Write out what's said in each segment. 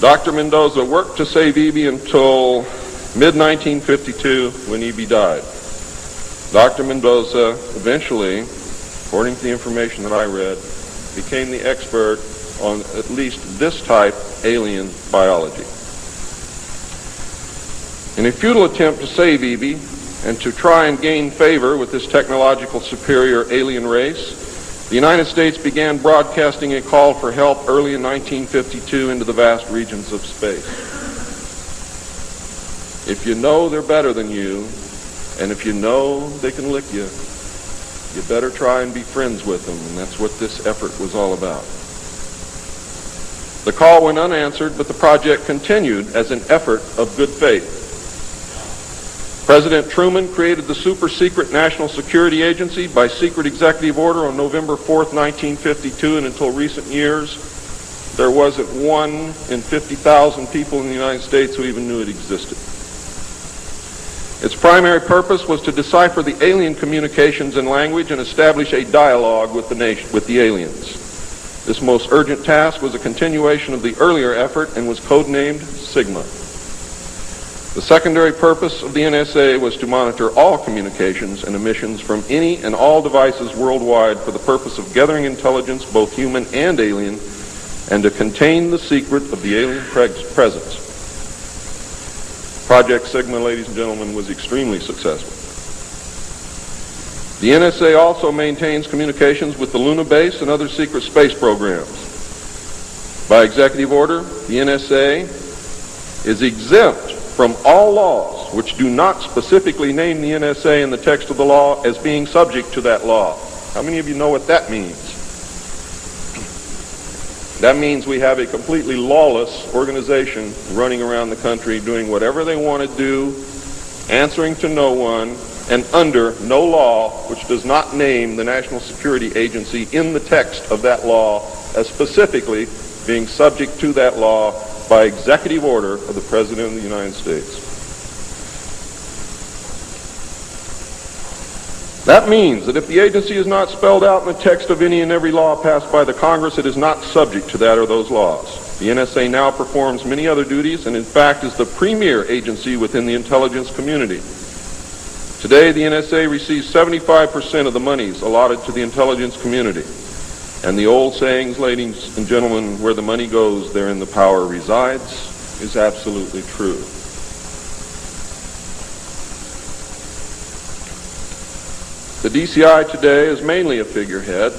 Dr. Mendoza worked to save Eby until mid-1952 when Eby died. Dr. Mendoza eventually, according to the information that I read, became the expert on at least this type alien biology. In a futile attempt to save Eby and to try and gain favor with this technological superior alien race, the United States began broadcasting a call for help early in 1952 into the vast regions of space. If you know they're better than you, and if you know they can lick you, you better try and be friends with them, and that's what this effort was all about. The call went unanswered, but the project continued as an effort of good faith. President Truman created the super-secret National Security Agency by secret executive order on November 4th, 1952, and until recent years, there wasn't 1 in 50,000 people in the United States who even knew it existed. Its primary purpose was to decipher the alien communications and language and establish a dialogue with the aliens. This most urgent task was a continuation of the earlier effort and was codenamed Sigma. The secondary purpose of the NSA was to monitor all communications and emissions from any and all devices worldwide for the purpose of gathering intelligence, both human and alien, and to contain the secret of the alien presence. Project Sigma, ladies and gentlemen, was extremely successful. The NSA also maintains communications with the Luna base and other secret space programs. By executive order, the NSA is exempt from all laws which do not specifically name the NSA in the text of the law as being subject to that law. How many of you know what that means? That means we have a completely lawless organization running around the country doing whatever they want to do, answering to no one, and under no law which does not name the National Security Agency in the text of that law as specifically being subject to that law by executive order of the President of the United States. That means that if the agency is not spelled out in the text of any and every law passed by the Congress, it is not subject to that or those laws. The NSA now performs many other duties and in fact is the premier agency within the intelligence community. Today, the NSA receives 75% of the monies allotted to the intelligence community. And the old sayings, ladies and gentlemen, where the money goes, therein the power resides, is absolutely true. The DCI today is mainly a figurehead.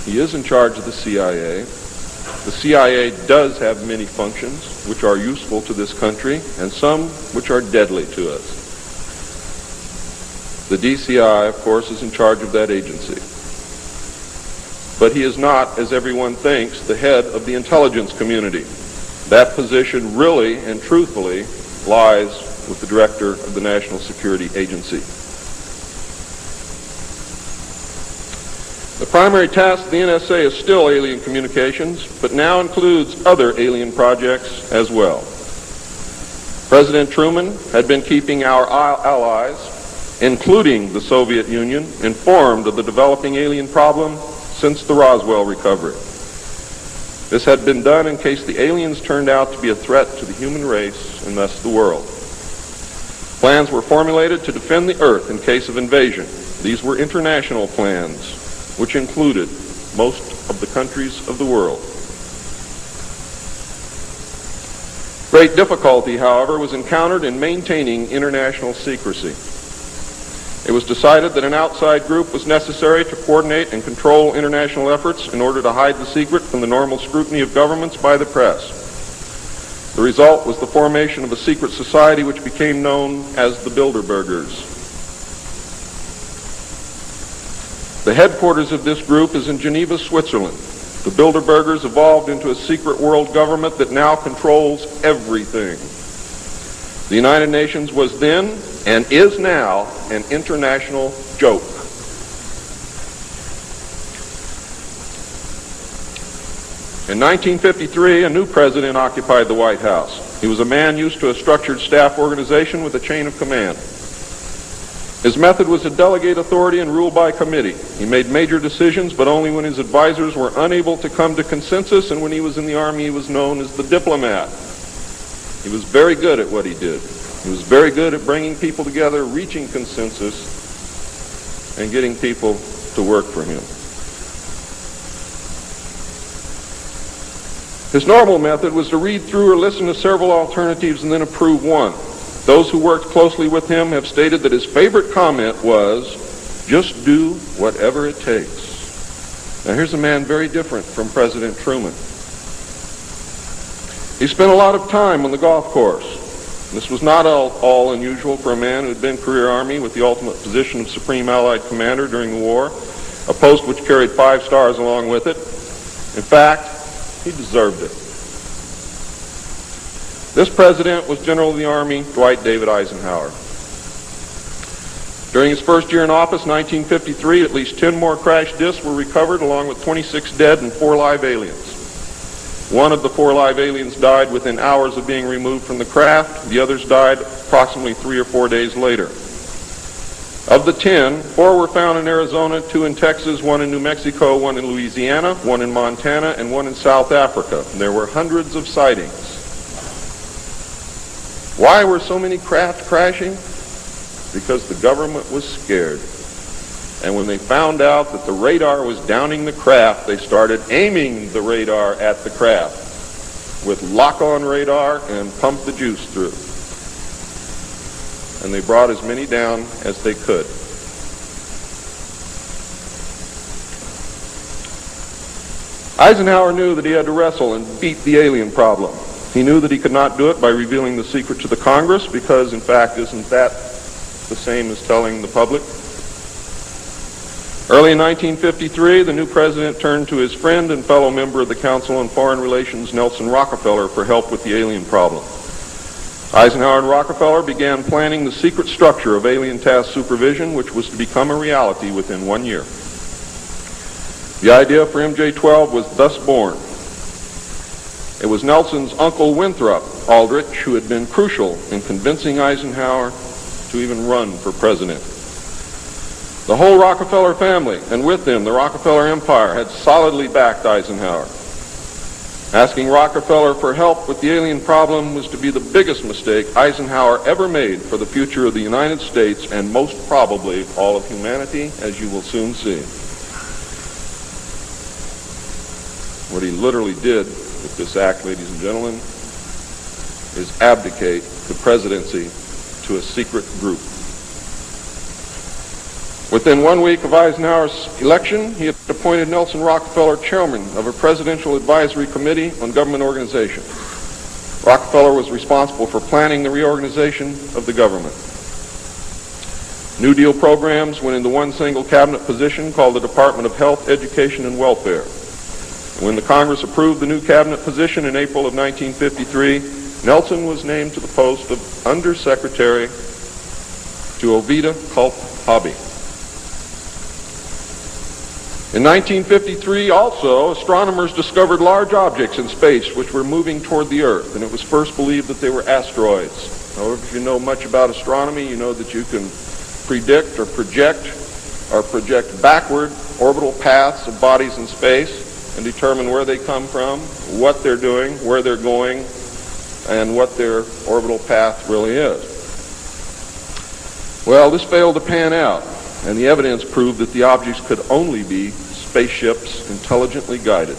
He is in charge of the CIA. The CIA does have many functions which are useful to this country and some which are deadly to us. The DCI, of course, is in charge of that agency. But he is not, as everyone thinks, the head of the intelligence community. That position really and truthfully lies with the director of the National Security Agency. The primary task of the NSA is still alien communications, but now includes other alien projects as well. President Truman had been keeping our allies, including the Soviet Union, informed of the developing alien problem since the Roswell recovery. This had been done in case the aliens turned out to be a threat to the human race and thus the world. Plans were formulated to defend the Earth in case of invasion. These were international plans, which included most of the countries of the world. Great difficulty, however, was encountered in maintaining international secrecy. It was decided that an outside group was necessary to coordinate and control international efforts in order to hide the secret from the normal scrutiny of governments by the press. The result was the formation of a secret society which became known as the Bilderbergers. The headquarters of this group is in Geneva, Switzerland. The Bilderbergers evolved into a secret world government that now controls everything. The United Nations was then, and is now, an international joke. In 1953, a new president occupied the White House. He was a man used to a structured staff organization with a chain of command. His method was to delegate authority and rule by committee. He made major decisions, but only when his advisors were unable to come to consensus, and when he was in the Army, he was known as the diplomat. He was very good at what he did. He was very good at bringing people together, reaching consensus, and getting people to work for him. His normal method was to read through or listen to several alternatives and then approve one. Those who worked closely with him have stated that his favorite comment was, "Just do whatever it takes." Now here's a man very different from President Truman. He spent a lot of time on the golf course. This was not all unusual for a man who had been career Army with the ultimate position of Supreme Allied Commander during the war, a post which carried 5 stars along with it. In fact, he deserved it. This president was General of the Army Dwight David Eisenhower. During his first year in office, 1953, at least 10 more crash discs were recovered, along with 26 dead and 4 live aliens. One of the 4 live aliens died within hours of being removed from the craft. The others died approximately 3 or 4 days later. Of the 10, 4 were found in Arizona, 2 in Texas, 1 in New Mexico, 1 in Louisiana, 1 in Montana, and 1 in South Africa. There were hundreds of sightings. Why were so many craft crashing? Because the government was scared. And when they found out that the radar was downing the craft, they started aiming the radar at the craft with lock-on radar and pumped the juice through. And they brought as many down as they could. Eisenhower knew that he had to wrestle and beat the alien problem. He knew that he could not do it by revealing the secret to the Congress, because, in fact, isn't that the same as telling the public? Early in 1953, the new president turned to his friend and fellow member of the Council on Foreign Relations, Nelson Rockefeller, for help with the alien problem. Eisenhower and Rockefeller began planning the secret structure of alien task supervision, which was to become a reality within 1 year. The idea for MJ-12 was thus born. It was Nelson's uncle Winthrop Aldrich who had been crucial in convincing Eisenhower to even run for president. The whole Rockefeller family, and with them the Rockefeller Empire, had solidly backed Eisenhower. Asking Rockefeller for help with the alien problem was to be the biggest mistake Eisenhower ever made for the future of the United States, and most probably all of humanity, as you will soon see. What he literally did with this act, ladies and gentlemen, is abdicate the presidency to a secret group. Within 1 week of Eisenhower's election, he had appointed Nelson Rockefeller chairman of a presidential advisory committee on government organization. Rockefeller was responsible for planning the reorganization of the government. New Deal programs went into one single cabinet position called the Department of Health, Education, and Welfare. When the Congress approved the new cabinet position in April of 1953, Nelson was named to the post of Undersecretary to Ovida Culp Hobby. In 1953, also, astronomers discovered large objects in space which were moving toward the Earth, and it was first believed that they were asteroids. However, if you know much about astronomy, you know that you can predict or project backward orbital paths of bodies in space and determine where they come from, what they're doing, where they're going, and what their orbital path really is. Well, this failed to pan out, and the evidence proved that the objects could only be spaceships intelligently guided.